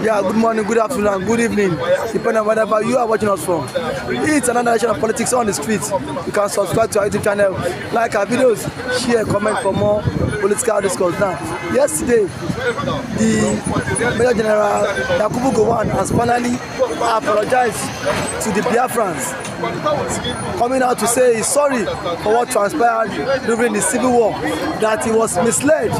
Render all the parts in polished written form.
Yeah, good morning, good afternoon, good evening, depending on wherever you are watching us from. It's another edition of Politics on the Streets. You can subscribe to our YouTube channel, like our videos, share, comment for more political discourse. Now, yesterday, the Major General Gowon has finally apologized to the Biafrans, coming out to say he's sorry for what transpired during the civil war, that he was misled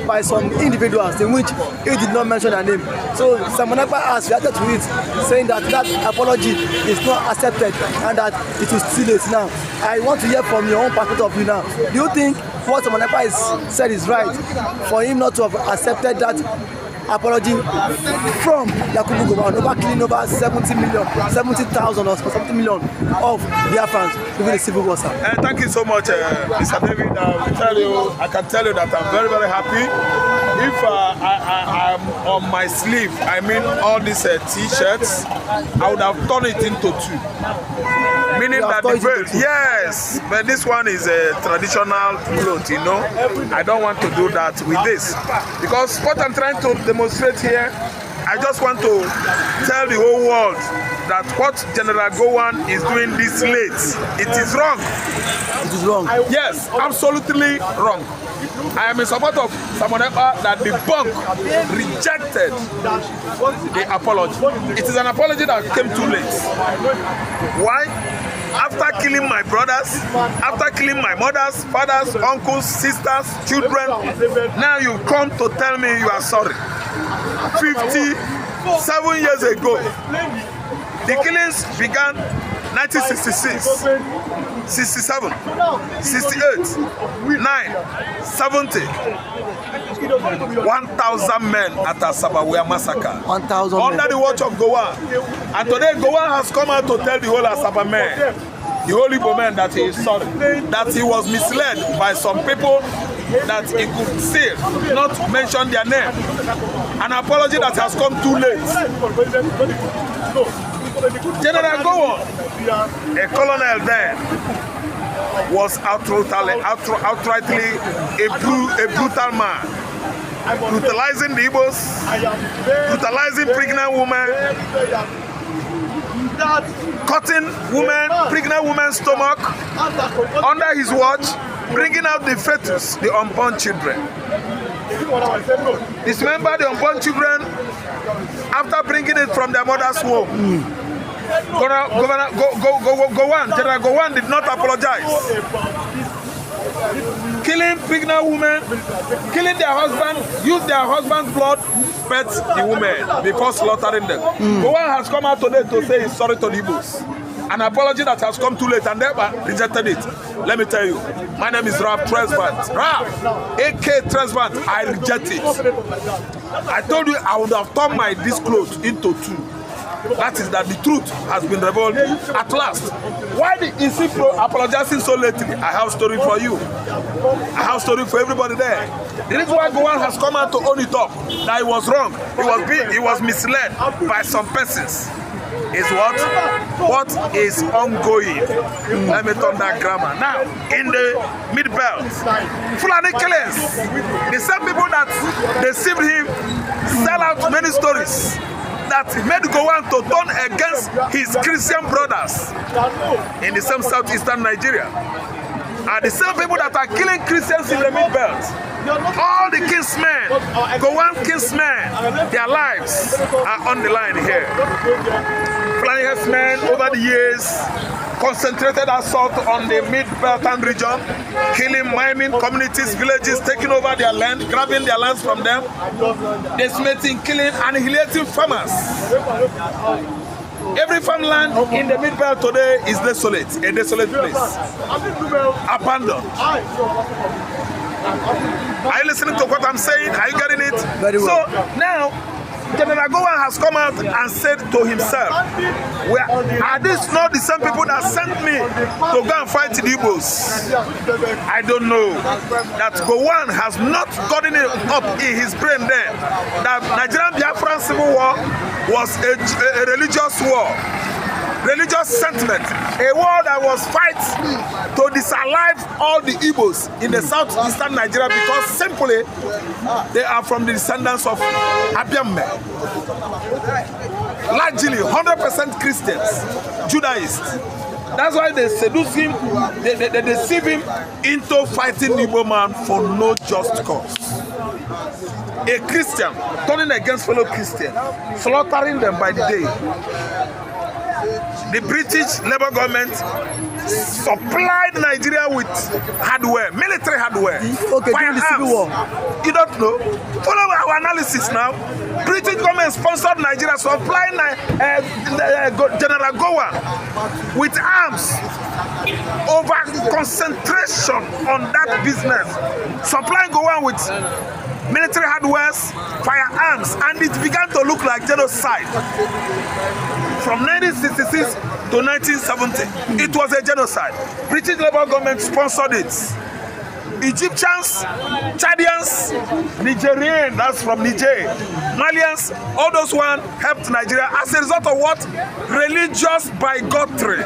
by some individuals in which he did not mention their name. So Simon Ekpa has reacted to it, saying that that apology is not accepted and that it is too late now. I want to hear from your own perspective of you now. Do you think what Simon Ekpa said is right for him not to have accepted that apology from Gowon over killing over 70,000 or 70 million of Biafrans during the civil war? Thank you so much, Mr. David. I can tell you that I'm very, very happy. If I'm on my sleeve, I mean all these t-shirts, I would have torn it into two. Meaning that yes, but this one is a traditional cloth, you know. I don't want to do that with this, because what I'm trying to demonstrate here, I just want to tell the whole world that what General Gowon is doing this late, it is wrong. It is wrong. Yes, absolutely wrong. I am in support of Simon Ekpa that the bank rejected the apology. It is an apology that came too late. Why? After killing my brothers, after killing my mothers, fathers, uncles, sisters, children, now you come to tell me you are sorry. 57 years ago, the killings began 1966, 67, 68, 9, 70. 1,000 men at Asaba were massacred. 1,000 under the watch of Gowon. And today Gowon has come out to tell the whole Asaba men, the whole Igbo men, that he is sorry, that he was misled by some people, that he could still not mention their name. An apology that has come too late. General Gowon, a colonel then, was outrightly a brutal man, brutalizing the Igbos, brutalizing pregnant women, cutting pregnant women's stomach under his watch, bringing out the fetus, the unborn children. Dismember the unborn children after bringing it from their mother's womb. General Gowon did not apologize. Killing pregnant women, killing their husband, use their husband's blood, pet the women before slaughtering them. Gowon has come out today to say he's sorry to the Igbos. An apology that has come too late, and they rejected it. Let me tell you, my name is Rap Tresvant. Rap, AK Tresvant, I reject it. I told you I would have torn my disclose into two. That is that the truth has been revealed at last. Why is he apologizing so lately? I have a story for you. I have a story for everybody there. The reason why Gowon has come out to own it up, that he was wrong, he was misled by some persons, is what is ongoing. Let me turn that grammar. Now, in the mid-belt, Fulani killers, the same people that deceived him, sell out many stories that made Gowon to turn against his Christian brothers in the same southeastern Nigeria. And the same people that are killing Christians in the mid-belt, all the kinsmen, Gowon kinsmen, their lives are on the line here. Flying herdsmen over the years, concentrated assault on the mid-Beltan region, killing mining communities, villages, taking over their land, grabbing their lands from them, decimating, killing, annihilating farmers. Every farmland in the mid-belt today is desolate, a desolate place, abandoned. Are you listening to what I'm saying? Are you getting it? Very well. So now, General Gowon has come out and said to himself, are these not the same people that sent me to go and fight the Igbos? I don't know. That Gowon has not gotten it up in his brain there that Nigerian Biafran civil war was a religious war. religious sentiment, a war that was fight to disallow all the Igbos in the southeastern Nigeria because simply they are from the descendants of Abiamme. Largely 100% Christians, Judaists. That's why they seduce him, they deceive him into fighting Igbo man for no just cause. A Christian turning against fellow Christians, slaughtering them by the day. The British Labour government supplied Nigeria with hardware, military hardware, firearms. You don't know? Follow our analysis now. British government sponsored Nigeria, supplying General Gowon with arms. Over concentration on that business, supplying Gowon with military hardwares, firearms, and it began to look like genocide. From 1966 to 1970, it was a genocide. British Labour government sponsored it. Egyptians, Chadians, Nigerians, that's from Niger, Malians, all those one helped Nigeria as a result of what? Religious bigotry.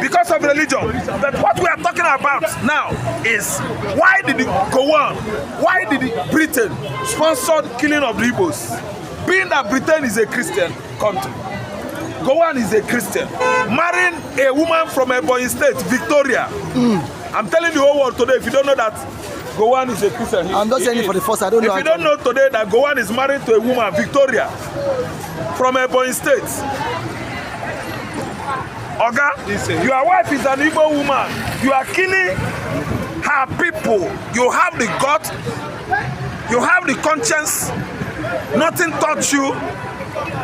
Because of religion. But what we are talking about now is why did it go on? Why did Britain sponsor killing of the Igbos? Being that Britain is a Christian country, Gowon is a Christian. Marrying a woman from Ebonyi State, Victoria. I'm telling the whole world today, if you don't know that Gowon is a Christian. I'm not saying it for the first, I don't know. If you don't know today that Gowon is married to a woman, Victoria, from Ebonyi State. Oga, your wife is an Igbo woman. You are killing her people. You have the gut, you have the conscience. Nothing touch you,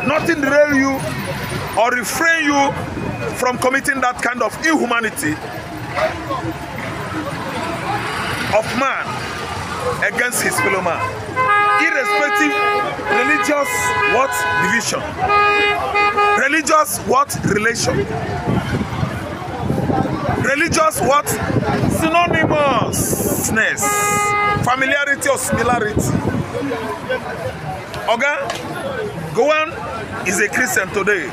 nothing derail you or refrain you from committing that kind of inhumanity of man against his fellow man, irrespective religious what division, religious what relation, religious what synonymousness, familiarity or similarity. Oga, Gowon is a Christian today.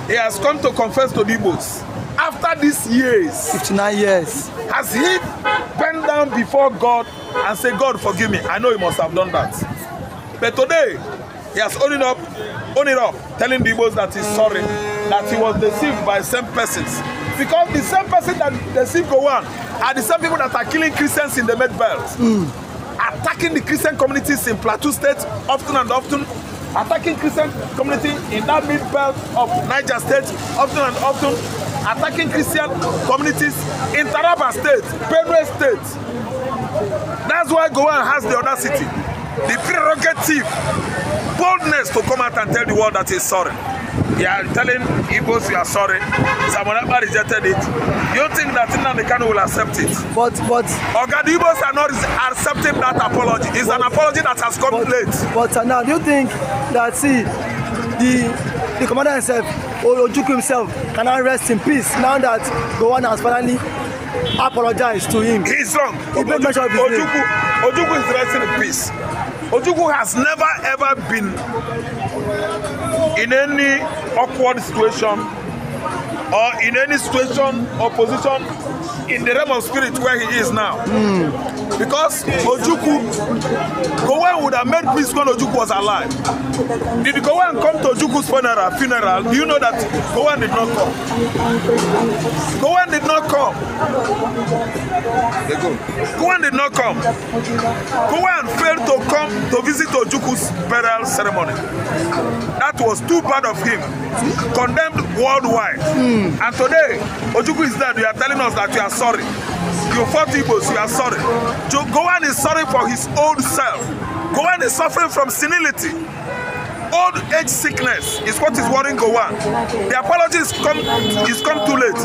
He has come to confess to the Igbos. After these years, 59 years, has he bent down before God and said, God, forgive me? I know he must have done that. But today, he has owned it up, telling the Igbos that he's sorry, that he was deceived by same persons. Because the same person that deceived Gowon are the same people that are killing Christians in the Med Belt. Attacking the Christian communities in Plateau State often and often, attacking Christian community in that mid-belt of Niger State often and often, attacking Christian communities in Taraba State, Benue State. That's why Gowon has the audacity, the prerogative, boldness to come out and tell the world that he's sorry. You are telling Igbos you are sorry. Zamonapa rejected it. You think that nnamdikanu will accept it? But Oga, the Igbos are not accepting that apology. It's an apology that has come late. But now, do you think that the commander himself, or Ojukwu himself, cannot rest in peace now that Gowon has finally apologized to him? He's wrong. He made mention of his name. Ojukwu is resting in peace. Ojukwu has never ever been in any awkward situation or in any situation or position in the realm of spirit where he is now. Because Ojukwu, Gowon would have made peace when Ojukwu was alive. Did Gowon come to Ojukwu's funeral? Do you know that Gowon did not come? Gowon did not come. Gowon did not come. Gowon failed to come to visit Ojukwu's burial ceremony. That was too bad of him. Condemned worldwide. And today, Ojukwu is dead. You are telling us that you are sorry. You fought Igbos, you are sorry. Gowon is sorry for his old self. Gowon is suffering from senility. Old age sickness is what is worrying Gowon. The apology is come too late.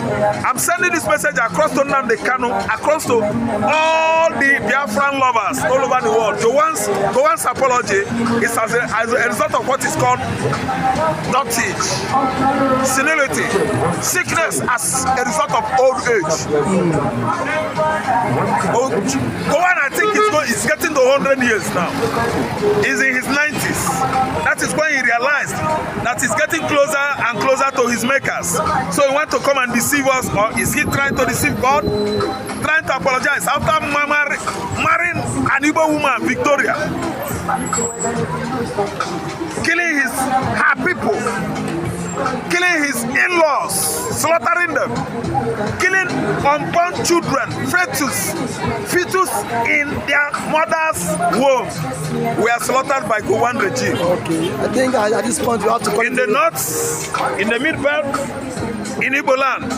I'm sending this message across to nnamdikanu, across to all the Biafran lovers all over the world. Gowon's apology is as a result of what is called dotage, senility, sickness as a result of old age. Gowon, I think, is getting to 100 years now. He's in his 90s. That is when he realized that he's getting closer and closer to to his makers. So he want to come and deceive us, or is he trying to deceive God? Trying to apologize after marrying an Igbo woman, Victoria, killing her people, killing his in-laws, slaughtering them, killing unborn children, fetus in their mother's womb, were slaughtered by Gowon regime. Okay, I think at this point we have to in the north, in the mid-belt, in Igbo land.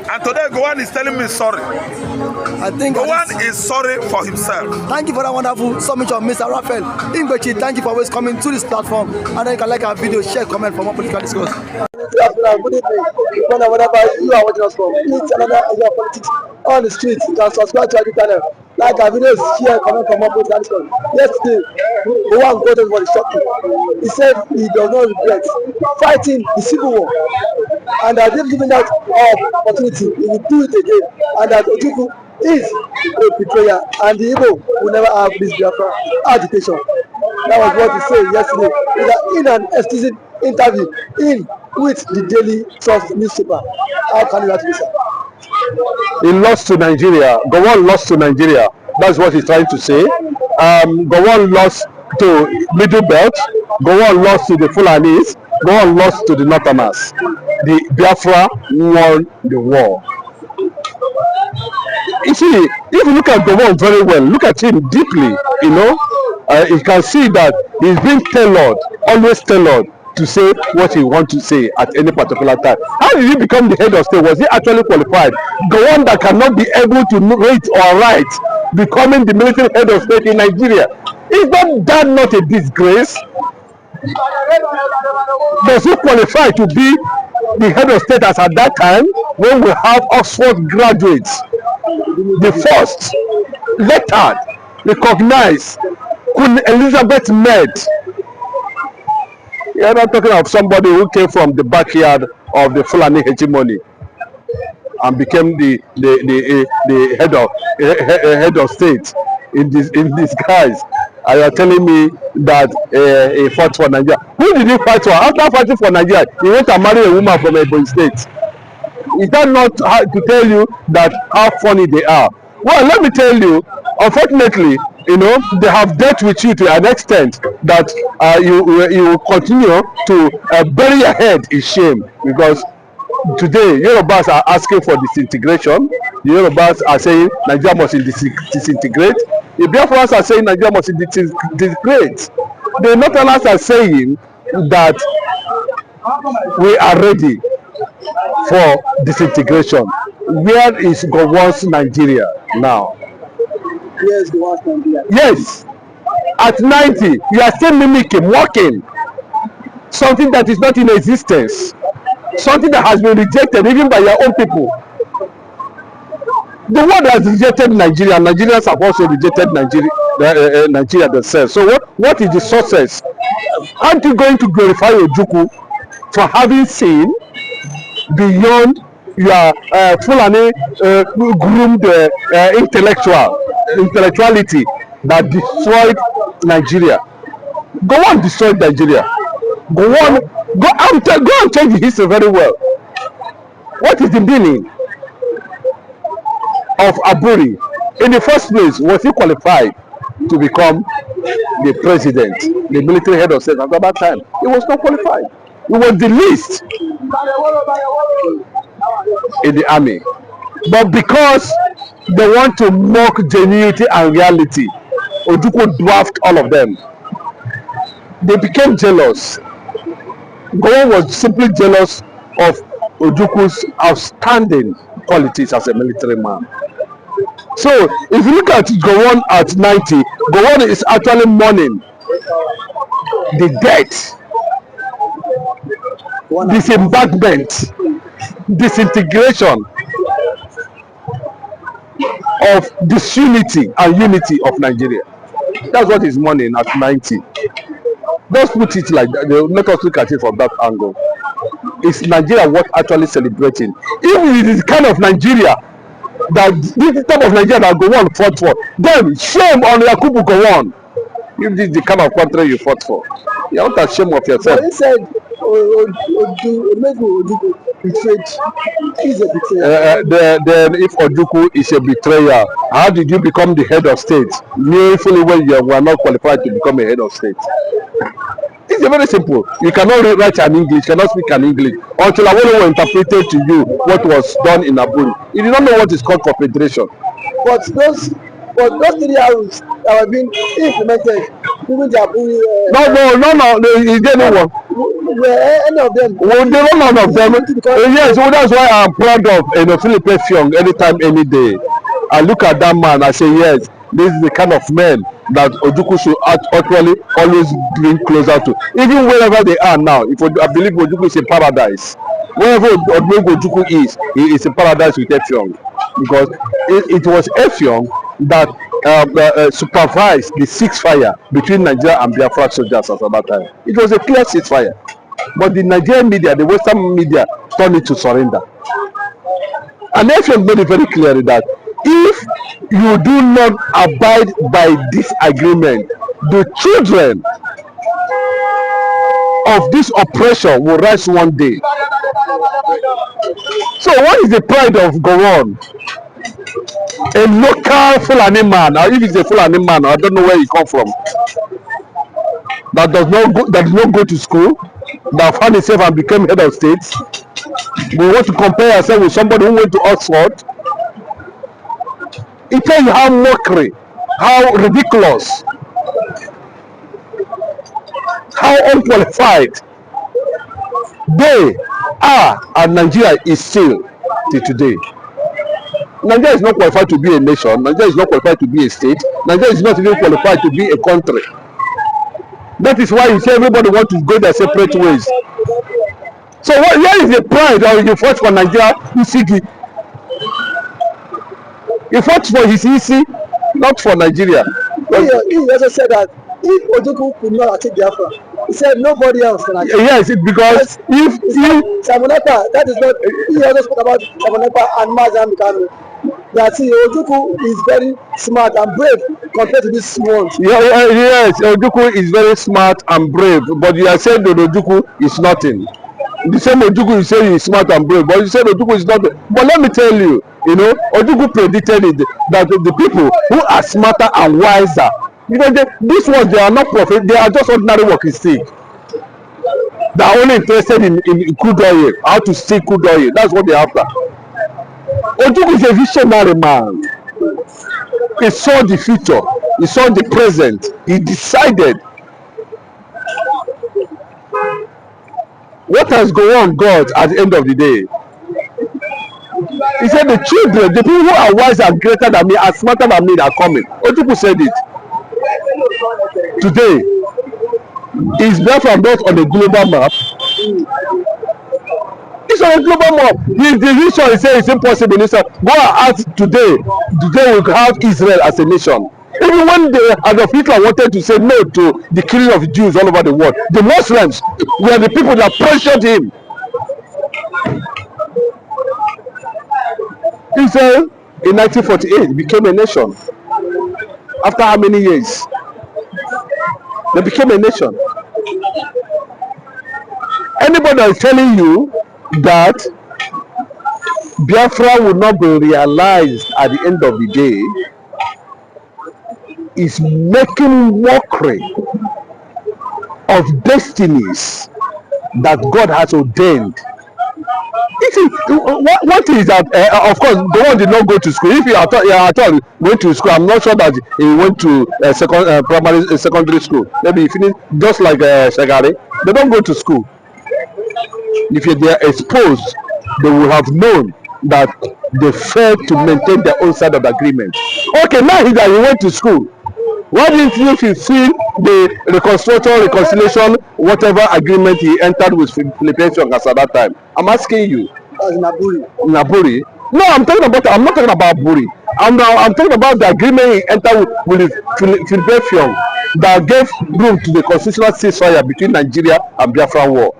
And today Gowon is telling me sorry. I think Gowon is sorry for himself. Thank you for that wonderful submission, Mr. Raphael Ingbechi. Thank you for always coming to this platform. And then you can like our video, share, comment for more political discourse. Good afternoon, good evening. Whenever you are watching us from, it's another idea of politics on the street. You can subscribe to our channel, like our videos, share, comment for more political discourse. Yesterday, Gowon voted for the shocking. He said he does not regret fighting the civil war, and that if given that opportunity, he will do it again, and that Ojukwu is a betrayer, and the Igbo will never have this biafra agitation. That was what he said yesterday in an exclusive interview with the Daily Trust newspaper. How can you react to this? He lost to Nigeria. Gowon lost to Nigeria. That's what he's trying to say. Gowon lost to Middle Belt. Gowon lost to the Fulanis. Gowon lost to the Northerners. The Biafra won the war. You see, if you look at Gowon very well, look at him deeply, you know, you can see that he's being tailored, always tailored to say what he wants to say at any particular time. How did he become the head of state? Was he actually qualified? Gowon that cannot be able to read or write, becoming the military head of state in Nigeria. Is that not a disgrace? Does he qualify to be the head of state as at that time when we have Oxford graduates, the first lettered, recognized, Queen Elizabeth met? You're not talking of somebody who came from the backyard of the Fulani hegemony and became the head of state in disguise. And you're telling me that he fought for Nigeria. Who did he fight for? After fighting for Nigeria, he went and married a woman from Ebonyi State. Is that not to tell you that how funny they are? Well, let me tell you, unfortunately, you know, they have dealt with you to an extent that you will continue to bury your head in shame, because today Yorubas are asking for disintegration. The Yorubas are saying Nigeria must disintegrate. The Biafrans are saying Nigeria must disintegrate. The Northerners are saying that we are ready for disintegration. Where is Gowon's Nigeria now? Yes, Gowon's Nigeria. Yes, at 90, you are still mimicking, working something that is not in existence, something that has been rejected even by your own people. The world has rejected Nigeria. Nigerians have also rejected Nigeria themselves. So what is the success? Aren't you going to glorify Ojukwu for having seen beyond your Fulani groomed intellectuality that destroyed Nigeria? Gowon destroyed Nigeria. Go and check the history very well. What is the meaning of Aburi? In the first place, was he qualified to become the president, the military head of state at that time? He was not qualified. He was the least in the army. But because they want to mock genuinity and reality, Ojukwu dwarfed all of them. They became jealous. Gowon was simply jealous of Ojukwu's outstanding qualities as a military man. So if you look at Gowon at 90, Gowon is actually mourning the death, disembarkment, disintegration of disunity and unity of Nigeria. That's what is mourning at 90. Let's put it like that. Let us look at it from that angle. Is Nigeria worth actually celebrating? If it is the kind of Nigeria that this type of Nigeria that Gowon fought for, then shame on Yakubu Gowon. If this is the kind of country you fought for, you are not ashamed of yourself. But he said Ojukwu betrayed. He's a betrayer. Then if Ojukwu is a betrayer, how did you become the head of state? Knowing fully well you were not qualified to become a head of state. It's very simple. You cannot write an English, cannot speak an English until Awolowo interpreted to you what was done in Aburi. You do not know what is called confederation. But those 3 arrows that were being implemented during the Aburi. No. Is there no one? Were any of them? Well, there were none of them. Yes, well, that's why I'm proud of Philip Effiong anytime, any day. I look at that man, I say, yes, this is the kind of man that Ojukwu should actually always bring closer to. Even wherever they are now, I believe Ojukwu is in paradise. Wherever Ojukwu is, he is in paradise with Effiong. Because it was Effiong that supervised the ceasefire between Nigeria and Biafra soldiers at that time. It was a clear ceasefire. But the Nigerian media, the Western media, turned it to surrender. And Effiong made it very clear that if you do not abide by this agreement, the children of this oppression will rise one day. So what is the pride of Gowon? A local Fulani man, or if it's a Fulani man, I don't know where he come from, that does not go to school, that found himself and became head of state. We want to compare ourselves with somebody who went to Oxford. It tells you how mockery, how ridiculous, how unqualified they are, and Nigeria is still till today. Nigeria is not qualified to be a nation. Nigeria is not qualified to be a state. Nigeria is not even qualified to be a country. That is why you see everybody want to go their separate ways. So where is the pride of the fight for Nigeria? He fought for his EC, not for Nigeria. He also said that if Ojukwu could not achieve Biafra, he said nobody else can achieve. Yes, because if Samonapa, that is not. He also spoke about Samonapa and nnamdikanu. That Ojukwu is very smart and brave compared to these ones. Yes, Ojukwu is very smart and brave, but you are saying that Ojukwu is nothing. The same Ojukwu you say he is smart and brave, but you say Ojukwu is nothing. But let me tell you, Ojukwu predicted it that the people who are smarter and wiser, because these ones, they are not prophets, they are just ordinary working stick. They are only interested in crude oil, how to steal crude oil. That's what they are after. Ojukwu is a visionary man. He saw the future, he saw the present, he decided. What has Gowon got at the end of the day? He said the children, the people who are wise and greater than me, are smarter than me, are coming. Ojukwu said it. Today, is Biafra not on a global map? It's on a global map. The vision is saying it's impossible. Go and ask today we have Israel as a nation. Even when Adolf Hitler wanted to say no to the killing of Jews all over the world, the Muslims were the people that pressured him. Israel in 1948 became a nation. After how many years? They became a nation. Anybody that is telling you that Biafra will not be realized at the end of the day is making mockery of destinies that God has ordained. What is that? Of course, Gowon did not go to school. If he at all went to school, I'm not sure that he went to secondary school. Maybe he finished just like Shagari. They don't go to school. If they are exposed, they will have known that they failed to maintain their own side of the agreement. Okay, now that he went to school, why didn't you fulfill the reconciliation, whatever agreement he entered with Philip Effiong at that time? I'm asking you. Naburi. No, I'm not talking about Buri. I'm talking about the agreement he entered with Philip Effiong that gave room to the constitutional ceasefire between Nigeria and Biafra war.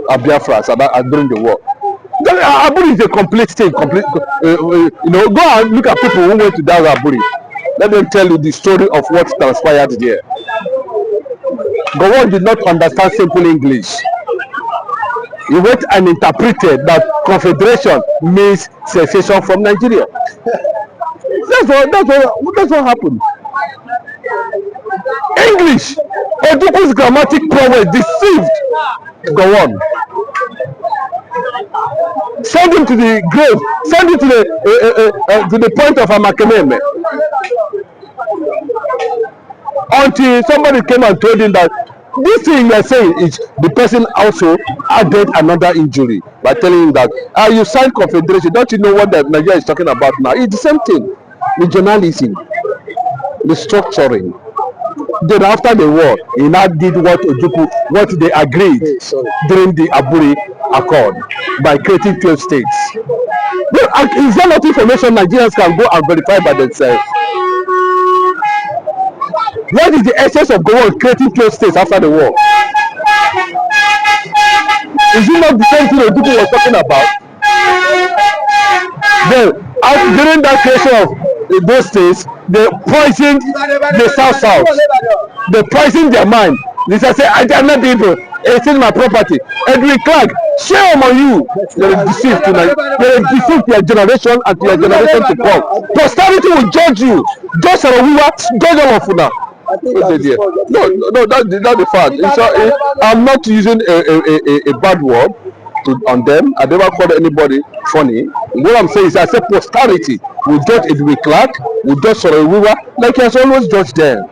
Biafra during the war. Aburi is a complete thing. Go and look at people who went to that Aburi. Let them tell you the story of what transpired there. Gowon did not understand simple English. he went and interpreted that confederation means secession from Nigeria. That's what happened. English, Ojukwu's grammatic prowess deceived Gowon. Send him to the grave, send him to the point of Amakeneme. Until somebody came and told him that this thing you are saying is the person also added another injury by telling him that you signed confederation. Don't you know what that Nigeria is talking about now? It's the same thing. The journalism, the structuring. Then after the war, he now did what they agreed during the Aburi Accord by creating 12 states. Well, is there not information Nigerians can go and verify by themselves? What is the essence of Gowon creating 12 states after the war? Is it not the same thing Ojukwu was talking about? Then, during that creation of those states, they poisoned the South. They poisoned their mind. They say, I cannot people. It's in my property. Edwin Clark, shame on you. They will deceive tonight. They will deceive their generation and their generation to come. Posterity will judge you. Judge Sarawiwa, judge all of una. No, that's the fact. I'm not using a bad word on them. I never called anybody funny. What I'm saying is, I said posterity will judge Edwin Clark, will judge Sarawiwa, like he has always judged them.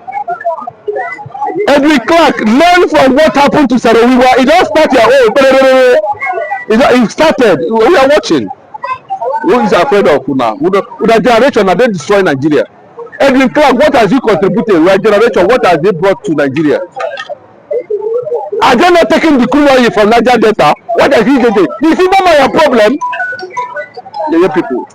Edwin Clark, learn from what happened to Sarawiwa. He don't start your own. He started. We are watching. Who is afraid of now? With a generation, are they destroy Nigeria? Edwin Clark, what has he contributed? With a generation, what has he brought to Nigeria? Are they not taking the crude oil from Niger Delta? What has he done? Is it not my problem? Yeah, people.